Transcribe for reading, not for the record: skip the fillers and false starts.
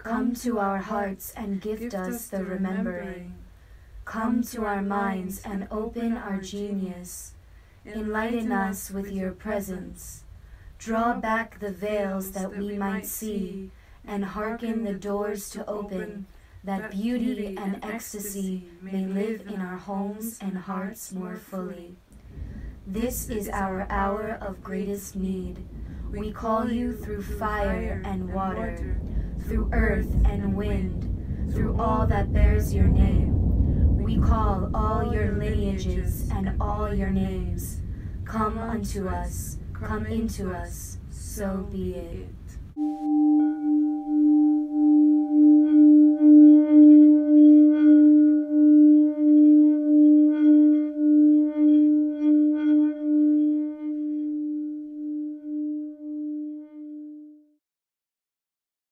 Come to our hearts and gift us the remembering. Come to our minds and open our genius. Enlighten us with your presence. Draw back the veils that we might see, and hearken the doors to open, that beauty and ecstasy may live in our homes and hearts more fully. This is our hour of greatest need. We call you through fire and water, through earth and wind, through all that bears your name. We call all your lineages and all your names. Come unto us, come into us, so be it.